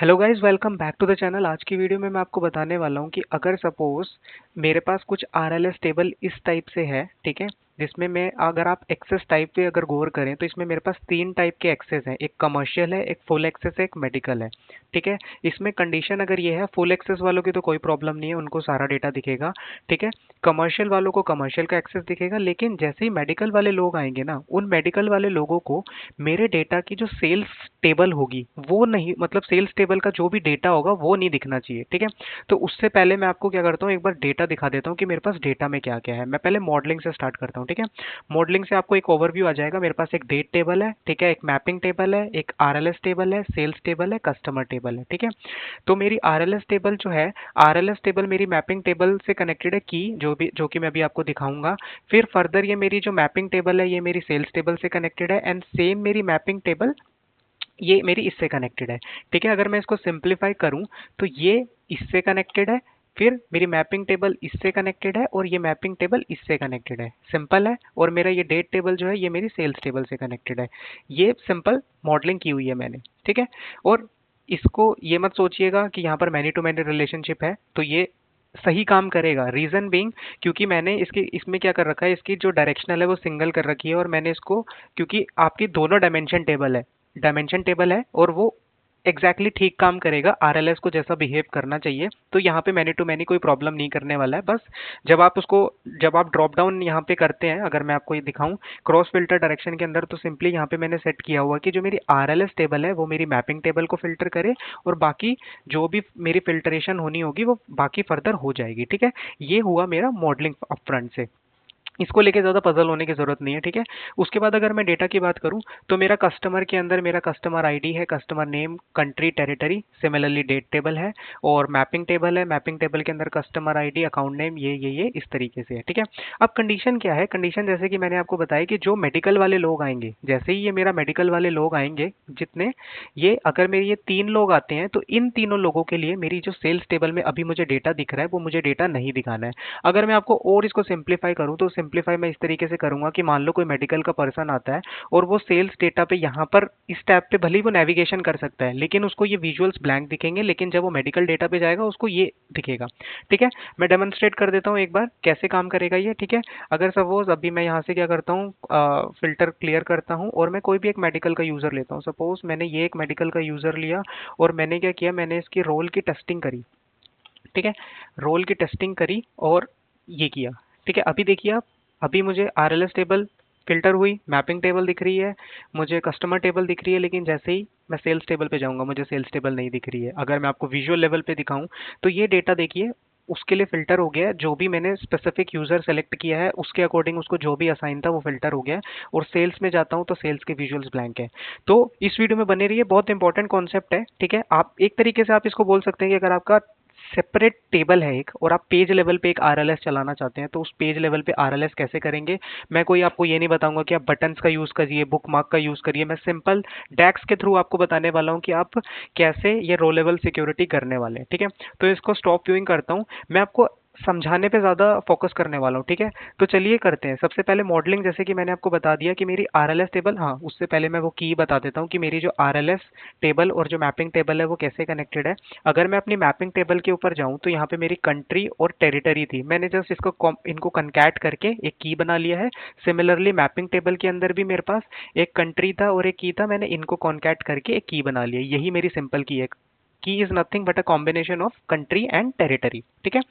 Hello guys, welcome back to the channel. आज की video में मैं आपको बताने वाला हूँ कि अगर सपोज मेरे पास कुछ आरएलएस टेबल इस टाइप से है, ठीक है, जिसमें मैं अगर आप एक्सेस टाइप पे अगर गौर करें तो इसमें मेरे पास तीन टाइप के एक्सेस हैं। एक कमर्शियल है, एक फुल एक्सेस है, एक मेडिकल है। ठीक है, इसमें कंडीशन अगर ये है, फुल एक्सेस वालों की तो कोई प्रॉब्लम नहीं है, उनको सारा डेटा दिखेगा। ठीक है, कमर्शियल वालों को कमर्शियल का एक्सेस दिखेगा, लेकिन जैसे ही मेडिकल वाले लोग आएंगे ना, उन मेडिकल वाले लोगों को मेरे डेटा की जो सेल्स टेबल होगी वो नहीं, मतलब सेल्स टेबल का जो भी डेटा होगा वो नहीं दिखना चाहिए। ठीक है, तो उससे पहले मैं आपको क्या करता हूँ, एक बार डेटा दिखा देता हूँ कि मेरे पास डेटा में क्या क्या है। मैं पहले मॉडलिंग से स्टार्ट करता हूँ। ठीक है, मॉडलिंग से आपको एक ओवरव्यू आ जाएगा। मेरे पास एक डेट टेबल है, ठीक है, एक मैपिंग टेबल है, एक आरएलएस टेबल है, सेल्स टेबल है, कस्टमर टेबल है। ठीक है, तो मेरी आरएलएस टेबल जो है, आरएलएस टेबल मेरी मैपिंग टेबल से कनेक्टेड है, की जो कि मैं अभी आपको दिखाऊंगा। फिर फर्दर ये मेरी जो मैपिंग टेबल है ये मेरी सेल्स टेबल से कनेक्टेड है, एंड सेम मेरी मैपिंग टेबल ये मेरी इससे कनेक्टेड है। ठीक है, अगर मैं इसको सिंप्लीफाई करूं तो ये इससे कनेक्टेड है, फिर मेरी मैपिंग टेबल इससे कनेक्टेड है, और ये मैपिंग टेबल इससे कनेक्टेड है। सिंपल है। और मेरा ये डेट टेबल जो है ये मेरी सेल्स टेबल से कनेक्टेड है। ये सिंपल मॉडलिंग की हुई है मैंने। ठीक है, और इसको ये मत सोचिएगा कि यहाँ पर मैनी टू मैनी रिलेशनशिप है तो ये सही काम करेगा। रीजन बीइंग, क्योंकि मैंने इसकी इसमें क्या कर रखा है, इसकी जो डायरेक्शनल है वो सिंगल कर रखी है, और मैंने इसको, क्योंकि आपकी दोनों डायमेंशन टेबल है और वो एग्जैक्टली ठीक काम करेगा आरएलएस को जैसा बिहेव करना चाहिए। तो यहाँ पे मैनी टू मैनी कोई प्रॉब्लम नहीं करने वाला है। बस जब आप ड्रॉप डाउन यहाँ पे करते हैं, अगर मैं आपको ये दिखाऊं क्रॉस फिल्टर डायरेक्शन के अंदर, तो सिंपली यहाँ पे मैंने सेट किया हुआ कि जो मेरी आरएलएस टेबल है वो मेरी मैपिंग टेबल को फिल्टर करे, और बाकी जो भी मेरी फिल्टरेशन होनी होगी वो बाकी फर्दर हो जाएगी। ठीक है, ये हुआ मेरा मॉडलिंग अपफ्रंट से। इसको लेके ज़्यादा पजल होने की ज़रूरत नहीं है। ठीक है, उसके बाद अगर मैं डेटा की बात करूं तो मेरा कस्टमर के अंदर मेरा कस्टमर आईडी है, customer name, country, territory, similarly date table है, और मैपिंग टेबल है। मैपिंग टेबल के अंदर कस्टमर आईडी, अकाउंट नेम, ये इस तरीके से है। ठीक है, अब कंडीशन क्या है, कंडीशन जैसे कि मैंने आपको बताया कि जो मेडिकल वाले लोग आएंगे, जैसे ही ये मेरा मेडिकल वाले लोग आएंगे जितने, ये अगर मेरे ये तीन लोग आते हैं तो इन तीनों लोगों के लिए मेरी जो सेल्स टेबल में अभी मुझे डेटा दिख रहा है वो मुझे डेटा नहीं दिखाना है। अगर मैं आपको और इसको सिंप्लीफाई करूं तो सिंप्लीफाई मैं इस तरीके से करूंगा कि मान लो कोई मेडिकल का पर्सन आता है और वो सेल्स डेटा पे यहाँ पर इस टैब पे भले ही वो नेविगेशन कर सकता है, लेकिन उसको ये विजुअल्स ब्लैंक दिखेंगे, लेकिन जब वो मेडिकल डेटा पे जाएगा उसको ये दिखेगा। ठीक है, मैं डेमोन्स्ट्रेट कर देता हूँ एक बार कैसे काम करेगा ये। ठीक है, अगर सपोज अभी मैं यहाँ से क्या करता हूँ, फिल्टर क्लियर करता हूँ और मैं कोई भी एक मेडिकल का यूजर लेता हूँ। सपोज मैंने ये एक मेडिकल का यूजर लिया और मैंने क्या किया, मैंने इसकी रोल की टेस्टिंग करी। ठीक है, रोल की टेस्टिंग करी और ये किया। ठीक है, अभी देखिए आप, अभी मुझे आरएलएस टेबल फिल्टर हुई, मैपिंग टेबल दिख रही है, मुझे कस्टमर टेबल दिख रही है, लेकिन जैसे ही मैं सेल्स टेबल पे जाऊंगा मुझे सेल्स टेबल नहीं दिख रही है। अगर मैं आपको विजुअल लेवल पे दिखाऊं तो ये डेटा देखिए उसके लिए फिल्टर हो गया है, जो भी मैंने स्पेसिफिक यूजर सेलेक्ट किया है उसके अकॉर्डिंग उसको जो भी असाइन था वो फिल्टर हो गया है। और सेल्स में जाता हूं तो सेल्स के विजुअल्स ब्लैंक है। तो इस वीडियो में बने रहिए, बहुत इंपॉर्टेंट कॉन्सेप्ट है। ठीक है, आप एक तरीके से आप इसको बोल सकते हैं कि अगर आपका सेपरेट टेबल है एक, और आप पेज लेवल पे एक आरएलएस चलाना चाहते हैं तो उस पेज लेवल पे आरएलएस कैसे करेंगे। मैं कोई आपको ये नहीं बताऊंगा कि आप बटन्स का यूज करिए, बुक मार्क का यूज करिए। मैं सिंपल डैक्स के थ्रू आपको बताने वाला हूं कि आप कैसे ये रो लेवल सिक्योरिटी करने वाले हैं। ठीक है, तो इसको स्टॉप व्यूइंग करता हूं, मैं आपको समझाने पे ज़्यादा फोकस करने वाला हूँ। ठीक है, तो चलिए करते हैं। सबसे पहले मॉडलिंग, जैसे कि मैंने आपको बता दिया कि मेरी आरएलएस टेबल, हाँ उससे पहले मैं वो की बता देता हूँ कि मेरी जो आरएलएस टेबल और जो मैपिंग टेबल है वो कैसे कनेक्टेड है। अगर मैं अपनी मैपिंग टेबल के ऊपर जाऊँ तो यहाँ पे मेरी कंट्री और टेरिटरी थी, मैंने जस्ट इसको इनको कनकैट करके एक की बना लिया है। सिमिलरली मैपिंग टेबल के अंदर भी मेरे पास एक कंट्री था और एक की था, मैंने इनको कॉन्कैट करके एक की बना लिया। यही मेरी सिंपल की है। की is nothing but a combination of country and territory. ठीक है,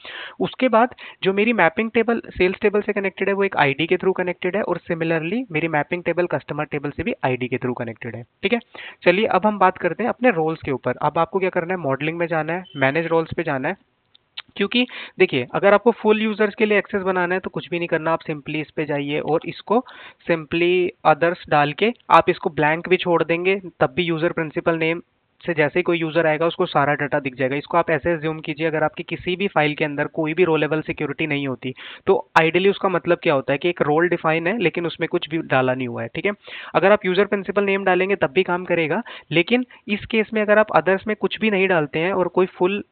उसके बाद जो मेरी मैपिंग टेबल सेल्स टेबल से कनेक्टेड है वो एक आईडी के थ्रू कनेक्टेड है, और सिमिलरली मेरी मैपिंग टेबल कस्टमर टेबल से भी आईडी के थ्रू कनेक्टेड है। ठीक है, चलिए अब हम बात करते हैं अपने रोल्स के ऊपर। अब आपको क्या करना है, मॉडलिंग में जाना है, मैनेज रोल्स पे जाना है। क्योंकि देखिए, अगर आपको फुल यूजर्स के लिए एक्सेस बनाना है तो कुछ भी नहीं करना, आप सिंपली इस पे जाइए और इसको सिंपली अदर्स डाल के आप इसको ब्लैंक भी छोड़ देंगे, तब भी यूजर प्रिंसिपल नेम से जैसे ही कोई यूजर आएगा उसको सारा डाटा दिख जाएगा। इसको आप ऐसे ज्यूम कीजिए, अगर आपकी किसी भी फाइल के अंदर कोई भी रो लेवल सिक्योरिटी नहीं होती तो आइडियली उसका मतलब क्या होता है कि एक रोल डिफाइन है लेकिन उसमें कुछ भी डाला नहीं हुआ है। ठीक है, अगर आप यूजर प्रिंसिपल नेम डालेंगे तब भी काम करेगा, लेकिन इस केस में अगर आप अदर्स में कुछ भी नहीं डालते हैं और कोई फुल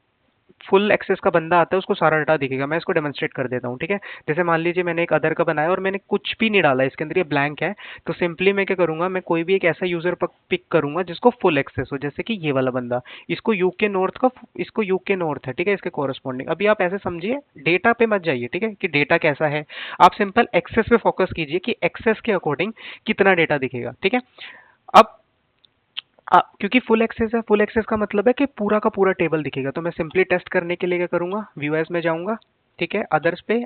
फुल एक्सेस का बंदा आता है उसको सारा डाटा दिखेगा। मैं इसको डेमोन्स्ट्रेट कर देता हूँ, ठीक है। जैसे मान लीजिए मैंने एक अदर का बनाया और मैंने कुछ भी नहीं डाला इसके अंदर, ये ब्लैंक है। तो सिंपली मैं क्या करूंगा, मैं कोई भी एक ऐसा यूजर पिक करूंगा जिसको फुल एक्सेस हो, जैसे कि ये वाला बंदा, इसको यूके नॉर्थ है, ठीक है, इसके कोरस्पॉन्डिंग। अभी आप ऐसे समझिए, डेटा पे मत जाइए, ठीक है, कि डेटा कैसा है। आप सिंपल एक्सेस पे फोकस कीजिए कि एक्सेस के अकॉर्डिंग कितना डेटा दिखेगा, ठीक है। अब क्योंकि फुल एक्सेस है, फुल एक्सेस का मतलब है कि पूरा का पूरा टेबल दिखेगा। तो मैं सिंपली टेस्ट करने के लिए क्या करूंगा, व्यू एज में जाऊंगा, ठीक है, अदर्स पे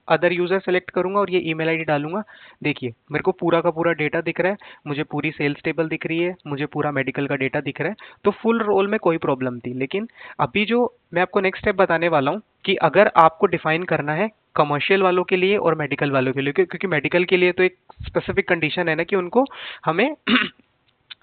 अदर यूजर सेलेक्ट करूंगा और ये ईमेल आईडी डालूंगा। देखिए मेरे को पूरा का पूरा डेटा दिख रहा है, मुझे पूरी सेल्स टेबल दिख रही है, मुझे पूरा मेडिकल का डेटा दिख रहा है। तो फुल रोल में कोई प्रॉब्लम थी, लेकिन अभी जो मैं आपको नेक्स्ट स्टेप बताने वाला हूँ कि अगर आपको डिफाइन करना है कमर्शियल वालों के लिए और मेडिकल वालों के लिए, क्योंकि मेडिकल के लिए तो एक स्पेसिफिक कंडीशन है ना कि उनको हमें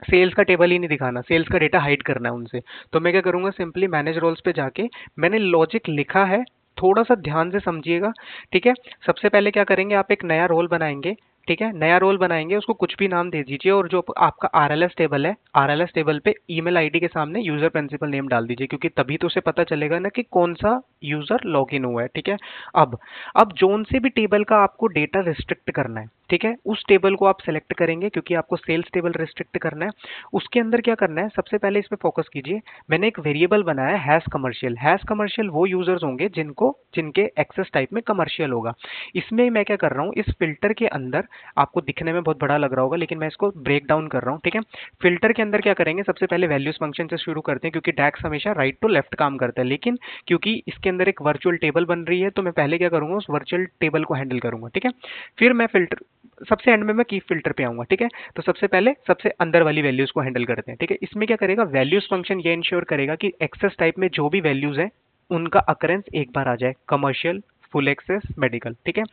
सेल्स का टेबल ही नहीं दिखाना, सेल्स का डेटा हाइड करना है उनसे। तो मैं क्या करूंगा, सिंपली मैनेज रोल्स पे जाके मैंने लॉजिक लिखा है, थोड़ा सा ध्यान से समझिएगा, ठीक है। सबसे पहले क्या करेंगे, आप एक नया रोल बनाएंगे, ठीक है, नया रोल बनाएंगे, उसको कुछ भी नाम दे दीजिए और जो आपका आरएलएस टेबल है, आरएलएस टेबल पे ईमेल आईडी के सामने यूजर प्रिंसिपल नेम डाल दीजिए, क्योंकि तभी तो उसे पता चलेगा ना कि कौन सा यूजर लॉगिन हुआ है, ठीक है। अब अब जोन से भी टेबल का आपको डेटा रिस्ट्रिक्ट करना है, ठीक है, उस टेबल को आप सेलेक्ट करेंगे क्योंकि आपको सेल्स टेबल रिस्ट्रिक्ट करना है। उसके अंदर क्या करना है, सबसे पहले इस पे फोकस कीजिए। मैंने एक वेरिएबल बनाया है हैश कमर्शियल। हैश कमर्शियल वो यूजर्स होंगे जिनके एक्सेस टाइप में कमर्शियल होगा। इसमें मैं क्या कर रहा हूँ, इस फिल्टर के अंदर, आपको दिखने में बहुत बड़ा लग रहा होगा लेकिन मैं इसको ब्रेक डाउन कर रहा हूँ, ठीक है। फिल्टर के अंदर क्या करेंगे, सबसे पहले वैल्यूज फंक्शन से शुरू करते हैं, क्योंकि डैक्स हमेशा राइट टू लेफ्ट काम करता है। लेकिन क्योंकि इसके अंदर एक वर्चुअल टेबल बन रही है, तो मैं पहले क्या करूंगा, उस वर्चुअल टेबल को हैंडल करूंगा, ठीक है। फिर मैं फिल्टर, सबसे एंड में मैं की फिल्टर पे आऊंगा, ठीक है। तो सबसे पहले सबसे अंदर वाली वैल्यूज को हैंडल करते हैं, ठीक है। इसमें क्या करेगा, वैल्यूज फंक्शन ये इंश्योर करेगा कि एक्सेस टाइप में जो भी वैल्यूज हैं उनका अकरेंस एक बार आ जाए, कमर्शियल, फुल एक्सेस, मेडिकल, ठीक है।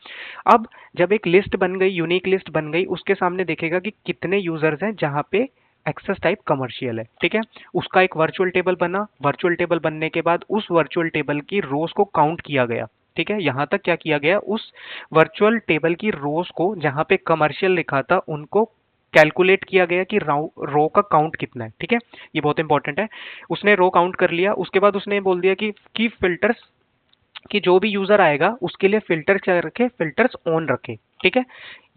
अब जब एक लिस्ट बन गई, यूनिक लिस्ट बन गई, उसके सामने देखेगा कि कितने यूजर्स हैं जहां पे एक्सेस टाइप कमर्शियल है, ठीक है। उसका एक वर्चुअल टेबल बना, वर्चुअल टेबल बनने के बाद उस वर्चुअल टेबल की रोज को काउंट किया गया, ठीक है। यहां तक क्या किया गया, उस वर्चुअल टेबल की रोज को जहां पे कमर्शियल लिखा था उनको कैलकुलेट किया गया कि रो का काउंट कितना है, ठीक है। ये बहुत इंपॉर्टेंट है। उसने रो काउंट कर लिया, उसके बाद उसने बोल दिया कि फिल्टर्स, कि जो भी यूजर आएगा उसके लिए फिल्टर क्या रखे, फिल्टर्स ऑन रखे, ठीक है।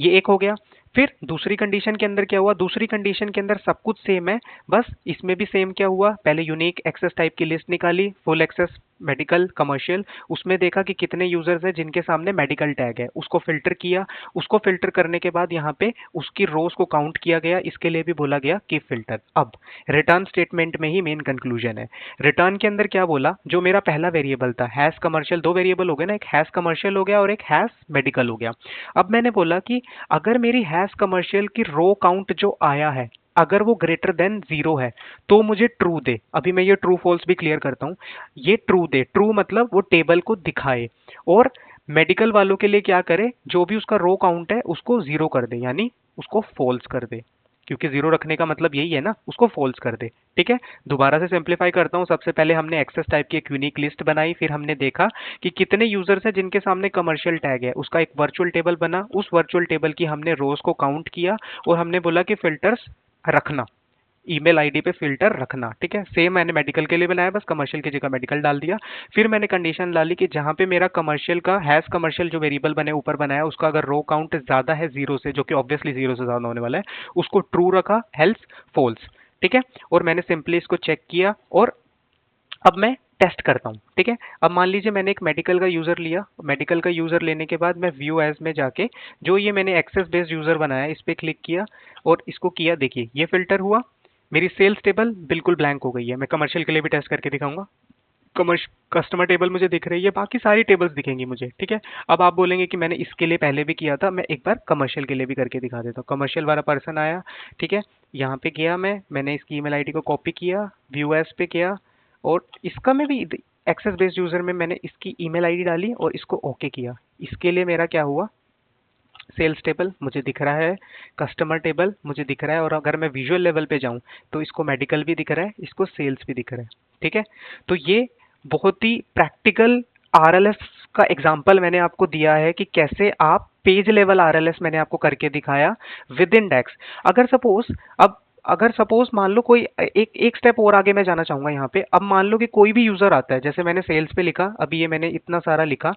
ये एक हो गया। फिर दूसरी कंडीशन के अंदर क्या हुआ, दूसरी कंडीशन के अंदर सब कुछ सेम है, बस इसमें भी सेम क्या हुआ, पहले यूनिक एक्सेस टाइप की लिस्ट निकाली, फुल एक्सेस, मेडिकल, कमर्शियल। उसमें देखा कि कितने यूजर्स हैं जिनके सामने मेडिकल टैग है, उसको फिल्टर किया। उसको फिल्टर करने के बाद यहाँ पे उसकी रोज को काउंट किया गया, इसके लिए भी बोला गया कि फिल्टर। अब रिटर्न स्टेटमेंट में ही मेन कंक्लूजन है। रिटर्न के अंदर क्या बोला, जो मेरा पहला वेरिएबल था हैश कमर्शियल, दो वेरिएबल हो गए ना, एक हैश कमर्शियल हो गया और एक हैश मेडिकल हो गया। अब मैंने बोला कि अगर मेरी हैश कमर्शियल की रो काउंट जो आया है, अगर वो ग्रेटर देन 0 है तो मुझे ट्रू दे। अभी मैं ये ट्रू फॉल्स भी क्लियर करता हूं। ये ट्रू दे, ट्रू मतलब वो टेबल को दिखाए। और मेडिकल वालों के लिए क्या करे, जो भी उसका रो काउंट है उसको 0 कर दे, यानी उसको फॉल्स कर दे, क्योंकि 0 रखने का मतलब यही है ना, उसको फॉल्स कर दे, ठीक है। दोबारा से सिंप्लीफाई करता हूं। सबसे पहले हमने एक्सेस टाइप की एक यूनिक लिस्ट बनाई, फिर हमने देखा कि कितने यूजर्स हैं जिनके सामने कमर्शियल टैग है, उसका एक वर्चुअल टेबल बना, उस वर्चुअल टेबल की हमने रोज को काउंट किया और हमने बोला कि फिल्टर्स रखना, ईमेल आईडी पे फिल्टर रखना, ठीक है। सेम मैंने मेडिकल के लिए बनाया, बस कमर्शियल की जगह मेडिकल डाल दिया। फिर मैंने कंडीशन डाली कि जहां पे मेरा कमर्शियल का हैश कमर्शियल जो वेरिएबल बने ऊपर बनाया, उसका अगर रो काउंट ज्यादा है 0 से, जो कि ऑब्वियसली 0 से ज्यादा होने वाला है, उसको ट्रू रखा, हेल्स फॉल्स, ठीक है। और मैंने सिंपली इसको चेक किया और अब मैं टेस्ट करता हूँ, ठीक है। अब मान लीजिए मैंने एक मेडिकल का यूजर लिया, मेडिकल का यूजर लेने के बाद मैं व्यू एज में जाके जो ये मैंने एक्सेस बेस्ड यूजर बनाया इस पे क्लिक किया और इसको किया, देखिए ये फिल्टर हुआ, मेरी सेल्स टेबल बिल्कुल ब्लैंक हो गई है। मैं कमर्शियल के लिए भी टेस्ट करके दिखाऊंगा। कस्टमर टेबल मुझे दिख रही है, बाकी सारी टेबल्स दिखेंगी मुझे, ठीक है। अब आप बोलेंगे कि मैंने इसके लिए पहले भी किया था, मैं एक बार कमर्शियल के लिए भी करके दिखा देता हूँ। कमर्शियल वाला पर्सन आया, ठीक है, यहाँ पे गया मैंने इसकी ईमेल आईडी को कॉपी किया, व्यू एज पे किया और इसका मैं भी एक्सेस बेस्ड यूजर में मैंने इसकी ईमेल आईडी डाली और इसको ओके किया। इसके लिए मेरा क्या हुआ, सेल्स टेबल मुझे दिख रहा है, कस्टमर टेबल मुझे दिख रहा है, और अगर मैं विजुअल लेवल पे जाऊं तो इसको मेडिकल भी दिख रहा है, इसको सेल्स भी दिख रहा है, ठीक है। तो ये बहुत ही प्रैक्टिकल आरएलएस का एग्जांपल मैंने आपको दिया है कि कैसे आप पेज लेवल आरएलएस मैंने आपको करके दिखाया विद इन डेक्स। अगर सपोज अब अगर सपोज मान लो कोई एक एक स्टेप और आगे मैं जाना चाहूंगा यहाँ पे। अब मान लो कि कोई भी यूजर आता है, जैसे मैंने सेल्स पे लिखा, अभी ये मैंने इतना सारा लिखा।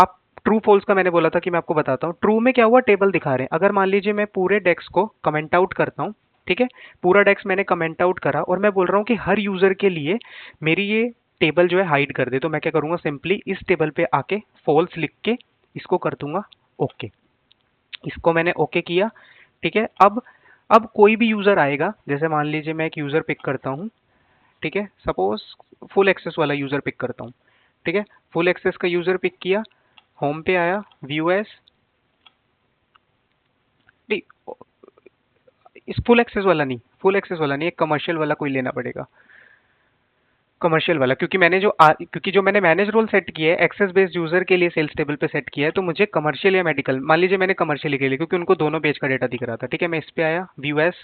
आप ट्रू फॉल्स का मैंने बोला था कि मैं आपको बताता हूँ। ट्रू में क्या हुआ, टेबल दिखा रहे हैं। अगर मान लीजिए मैं पूरे डेक्स को कमेंट आउट करता हूँ, ठीक है, पूरा डेक्स मैंने कमेंट आउट करा और मैं बोल रहा हूँ कि हर यूजर के लिए मेरी ये टेबल जो है हाइड कर दे, तो मैं क्या करूंगा, सिंपली इस टेबल पे आके फॉल्स लिख के इसको कर दूंगा ओके। इसको मैंने ओके किया, ठीक है। अब कोई भी यूजर आएगा, जैसे मान लीजिए मैं एक यूजर पिक करता हूँ, ठीक है, सपोज फुल एक्सेस वाला यूजर पिक करता हूँ, ठीक है। फुल एक्सेस का यूजर पिक किया, होम पे आया, व्यू एज, नहीं, इस फुल एक्सेस वाला नहीं, फुल एक्सेस वाला नहीं, एक कमर्शियल वाला कोई लेना पड़ेगा, कमर्शियल वाला। क्योंकि क्योंकि जो मैंने मैनेज रोल सेट किया है एक्सेस बेस्ड यूजर के लिए सेल्स टेबल पे सेट किया है, तो मुझे कमर्शियल या मेडिकल, मान लीजिए मैंने कमर्शियल के लिए, क्योंकि उनको दोनों पेज का डेटा दिख रहा था, ठीक है। मैं इस पे आया, व्यू एस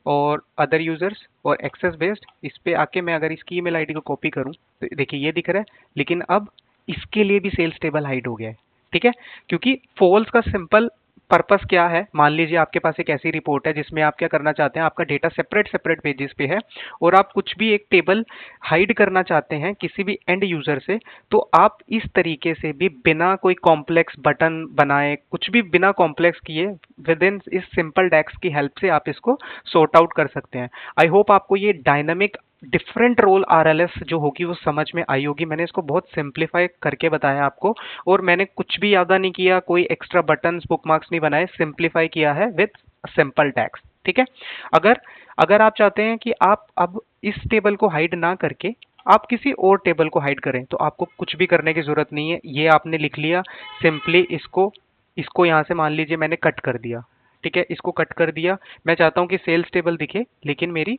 और अदर यूजर्स और एक्सेस बेस्ड, इस पे आके मैं अगर इसकी ईमेल आईडी को कॉपी करूं तो देखिए ये दिख रहा है, लेकिन अब इसके लिए भी सेल्स टेबल हाइड हो गया है, ठीक है। क्योंकि फॉल्स का सिंपल पर्पस क्या है, मान लीजिए आपके पास एक ऐसी रिपोर्ट है जिसमें आप क्या करना चाहते हैं, आपका डेटा सेपरेट सेपरेट पेजेस पे है और आप कुछ भी एक टेबल हाइड करना चाहते हैं किसी भी एंड यूजर से, तो आप इस तरीके से भी बिना कोई कॉम्प्लेक्स बटन बनाए, कुछ भी बिना कॉम्प्लेक्स किए, विद इन इस सिंपल डेक्स की हेल्प से आप इसको सॉर्ट आउट कर सकते हैं। आई होप आपको ये डायनामिक डिफरेंट रोल आरएलएस जो होगी वो समझ में आई होगी। मैंने इसको बहुत सिंप्लीफाई करके बताया आपको, और मैंने कुछ भी यादा नहीं किया, कोई एक्स्ट्रा बटन्स बुकमार्क्स नहीं बनाए, सिंप्लीफाई किया है विद सिंपल टैग्स, ठीक है। अगर अगर आप चाहते हैं कि आप अब इस टेबल को हाइड ना करके आप किसी और टेबल को हाइड करें, तो आपको कुछ भी करने की जरूरत नहीं है। ये आपने लिख लिया, सिंपली इसको इसको यहां से मान लीजिए मैंने कट कर दिया, ठीक है, इसको कट कर दिया। मैं चाहता हूं कि सेल्स टेबल दिखे लेकिन मेरी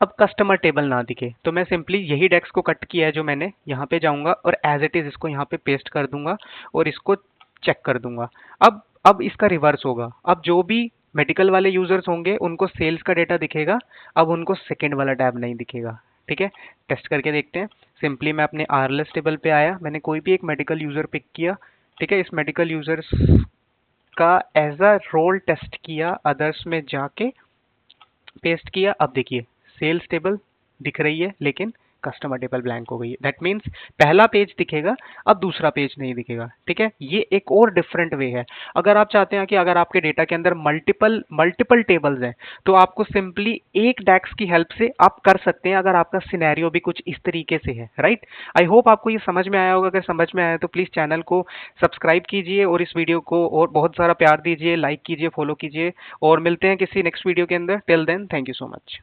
अब कस्टमर टेबल ना दिखे, तो मैं सिंपली यही डेक्स को कट किया है जो मैंने यहाँ पे जाऊंगा और एज इट इज इसको यहाँ पे पेस्ट कर दूंगा और इसको चेक कर दूंगा। अब इसका रिवर्स होगा। अब जो भी मेडिकल वाले यूजर्स होंगे उनको सेल्स का डेटा दिखेगा, अब उनको सेकेंड वाला टैब नहीं दिखेगा, ठीक है। टेस्ट करके देखते हैं। सिंपली मैं अपने आरएलएस टेबल पे आया, मैंने कोई भी एक मेडिकल यूजर पिक किया, ठीक है। इस मेडिकल यूजर्स का एज अ रोल टेस्ट किया, अदर्स में जाके पेस्ट किया। अब देखिए सेल्स टेबल दिख रही है लेकिन कस्टमर टेबल ब्लैंक हो गई है। दैट मीन्स पहला पेज दिखेगा, अब दूसरा पेज नहीं दिखेगा, ठीक है। ये एक और डिफरेंट वे है। अगर आप चाहते हैं कि अगर आपके डेटा के अंदर मल्टीपल मल्टीपल टेबल्स हैं, तो आपको सिंपली एक डेक्स की हेल्प से आप कर सकते हैं, अगर आपका सिनेरियो भी कुछ इस तरीके से है, राइट। आई होप आपको ये समझ में आया होगा। अगर समझ में आया तो प्लीज चैनल को सब्सक्राइब कीजिए और इस वीडियो को और बहुत सारा प्यार दीजिए, लाइक कीजिए, फॉलो कीजिए, और मिलते हैं किसी नेक्स्ट वीडियो के अंदर। Till then, thank you so much.